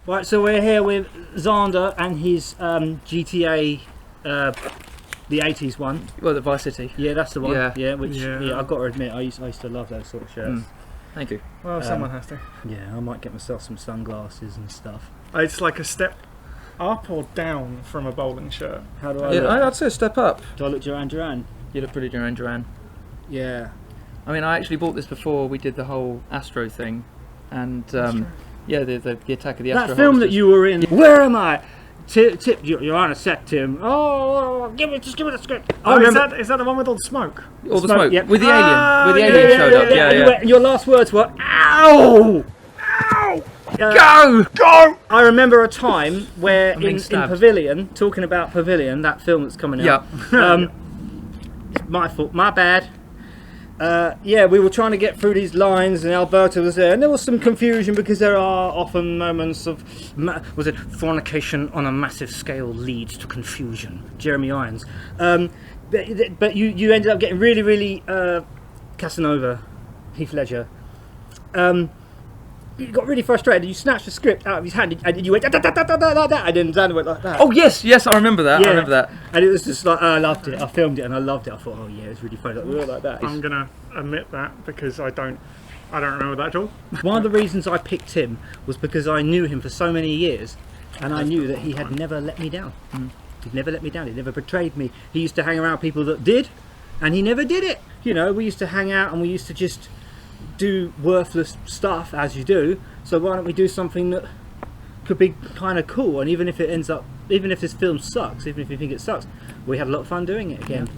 Right, so we're here with Xander and his GTA, the 80s one. Well, the Vice City. Yeah, that's the one. Yeah. Which I've got to admit, I used to love those sort of shirts. Thank you. Well, someone has to. Yeah, I might get myself some sunglasses and stuff. It's like a step up or down from a bowling shirt. How do I look? I'd say a step up. Do I look Duran Duran? You look pretty Duran Duran. Yeah. I mean, I actually bought this before we did the whole Astro thing, and yeah, the attack of the Astro. That film that you were in. Where am I? Tip, you're on a set, Tim. Oh, just give me the script. Oh, is that the one with all the smoke? All the smoke. Yep. With the alien. With the alien showed up. Yeah. And your last words were, ow! Ow! Go! I remember a time where in stabbed. Pavilion, talking about Pavilion, that film that's coming out. It's my fault, my bad. Yeah, we were trying to get through these lines and Alberto was there and there was some confusion because there are often moments of, fornication on a massive scale leads to confusion. Jeremy Irons. But you ended up getting really Casanova, Heath Ledger. You got really frustrated. You snatched the script out of his hand and you went da, da, da, da, da, da, da, and then Xander went like that. Oh yes, I remember that. Yeah. I remember that. And it was just like, I loved it. I filmed it and I loved it. I thought, oh yeah, it's really funny. Like, we were like that. I'm gonna admit that because I don't remember that at all. One of the reasons I picked him was because I knew him for so many years, and I knew that he had never let me down. He'd never let me down. He never betrayed me. He used to hang around people that did, and he never did it. You know, we used to hang out and we used to just do worthless stuff as you do. So why don't we do something that could be kind of cool? And even if it ends up, even if this film sucks, even if you think it sucks, we had a lot of fun doing it again,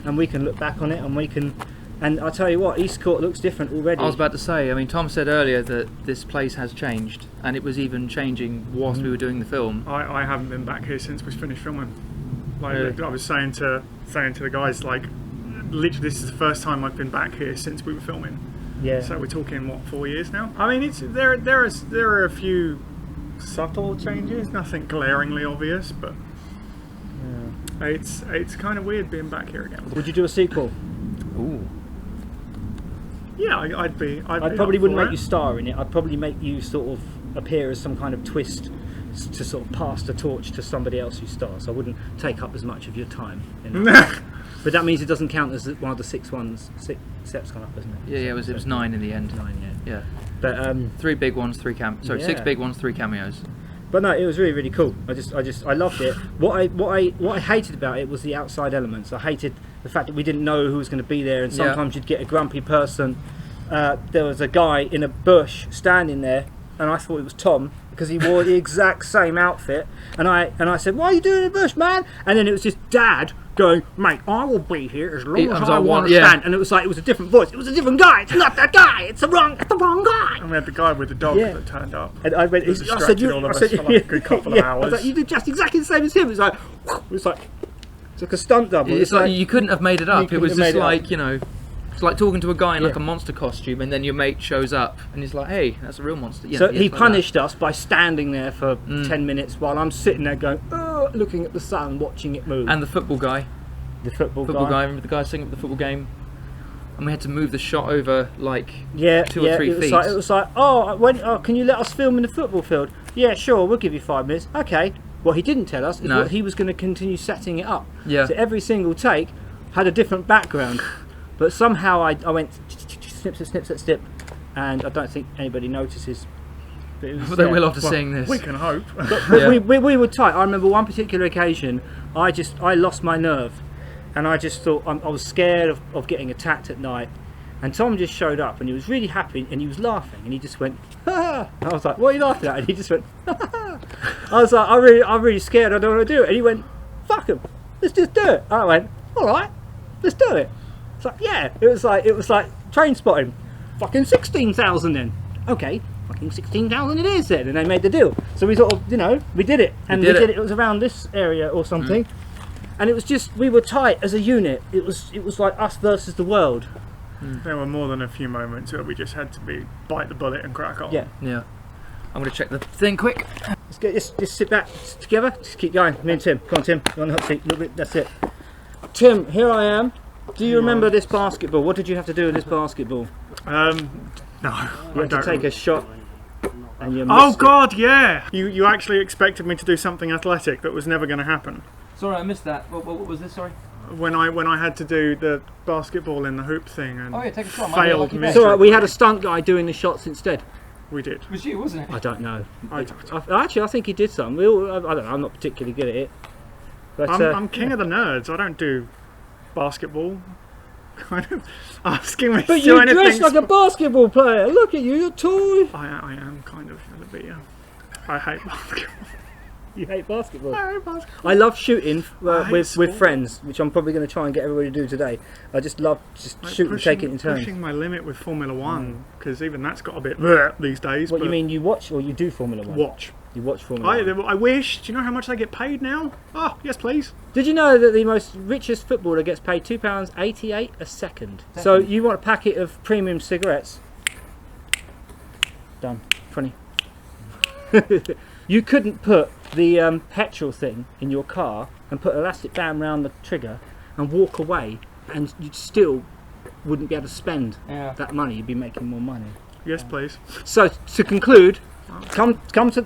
and we can look back on it and we can. And I tell you what, East Court looks different already. I was about to say, I mean, Tom said earlier that this place has changed, and it was even changing whilst we were doing the film. I haven't been back here since we finished filming. Like Really? I was saying to the guys, like, literally this is the first time I've been back here since we were filming. Yeah. So we're talking what, 4 years now? I mean, there are a few subtle changes, nothing glaringly obvious, but it's kind of weird being back here again. Would you do a sequel? Ooh. Yeah, I'd probably wouldn't make you star in it. I'd probably make you sort of appear as some kind of twist to sort of pass the torch to somebody else who stars. I wouldn't take up as much of your time. You know? But that means it doesn't count as one of the six steps come up, isn't it? Yeah, it was 9 in the end. 9, yeah. Yeah. But 3 big ones, 6 big ones, 3 cameos. But no, it was really cool. I loved it. What I hated about it was the outside elements. I hated the fact that we didn't know who was going to be there, and sometimes you'd get a grumpy person. There was a guy in a bush standing there, and I thought it was Tom because he wore the exact same outfit. And I said, "What are you doing in the bush, man?" And then it was just Dad going, "Mate, I will be here as long as I want to stand." And it was like it was a different voice. It was a different guy. It's not that guy. It's the wrong guy. And we had the guy with the dog that turned up. And I went, I said, for like a good couple of hours. I was like, you did just exactly the same as him. It's like it's like a stunt double. It's like you couldn't have made it up. It was just like, up. you know, it's like talking to a guy in like a monster costume, and then your mate shows up and he's like, "Hey, that's a real monster." Yeah, so he punished us by standing there for 10 minutes while I'm sitting there going, looking at the sun, watching it move. And the football guy. The football guy. Remember the guy singing at the football game? And we had to move the shot over like 2 or 3 feet. It was like, can you let us film in the football field? Yeah, sure, we'll give you 5 minutes. Okay. What he didn't tell us is what he was going to continue setting it up. Yeah. So every single take had a different background. But somehow I went snip, and I don't think anybody notices. But they will after seeing this. We can hope. But we were tight. I remember one particular occasion, I lost my nerve. And I just thought, I was scared of getting attacked at night. And Tom just showed up and he was really happy and he was laughing and he just went, ha ha. I was like, what are you laughing at? And he just went, ha ha. I was like, I'm really scared, I don't want to do it. And he went, fuck him, let's just do it. I went, alright, let's do it. It's like, yeah, it was like Train Spotting. Fucking 16,000 then. Okay, fucking 16,000 it is then. And they made the deal. So we sort of, we did it. And we did it. It was around this area or something. And it was just, we were tight as a unit. It was like us versus the world. There were more than a few moments where we just had to bite the bullet and crack on. Yeah. I'm going to check the thing quick. Just sit back together. Just keep going. Me and Tim. Come on, Tim. You're on the hot seat. Look, that's it. Tim, here I am. Do you remember this basketball? What did you have to do with this basketball? No. You had to take a shot and you Oh missed it. God, yeah. You actually expected me to do something athletic that was never going to happen. Sorry, I missed that. What was this? Sorry. When I had to do the basketball in the hoop thing and Oh yeah, take a shot. failed It's all right, we miserably. had a stunt guy doing the shots instead. We did. It was you, wasn't it? I don't know. I don't. Actually, I think he did some. I don't know. I'm not particularly good at it. But I'm king of the nerds. I don't do basketball. Kind of asking me to But do you anything. dress like a basketball player. Look at you, you're tall. I am kind of a bit. Yeah. I hate basketball. You hate basketball. I hate basketball. I love shooting I hate with sport. friends, which I'm probably going to try and get everybody to do today. I just love Like shooting, taking it in turns. Pushing my limit with Formula One because even that's got a bit bleh these days. What but you mean? You watch or you do Formula One? Watch. You watch Formula One. I wish. Do you know how much they get paid now? Oh, yes, please. Did you know that the most richest footballer gets paid £2.88 a second? So you want a packet of premium cigarettes? Done. 20. You couldn't put the petrol thing in your car and put an elastic band around the trigger and walk away, and you still wouldn't be able to spend Yeah. that money. You'd be making more money. Yes, please. So to conclude, come to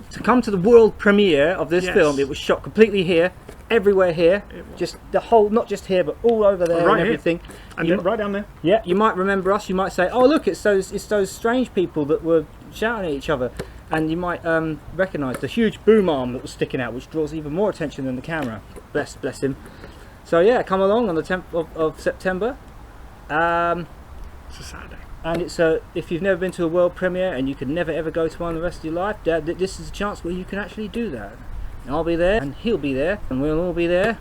the world premiere of this Yes. film. It was shot completely here, everywhere here, It was. just the whole, not just here, but all over there Right and here. everything. And You then right down there. Yeah, you might remember us. You might say, "Oh, look, it's those strange people that were shouting at each other," and you might recognise the huge boom arm that was sticking out, which draws even more attention than the camera. Bless him. So yeah, come along on the 10th of September. It's a Saturday. And it's if you've never been to a world premiere and you could never ever go to one the rest of your life, this is a chance where you can actually do that. And I'll be there, and he'll be there, and we'll all be there,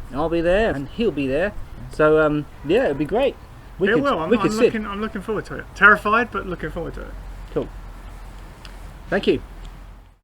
and I'll be there, and he'll be there. So yeah, it'd be great. We could sit. I'm looking forward to it. Terrified, but looking forward to it. Cool. Thank you.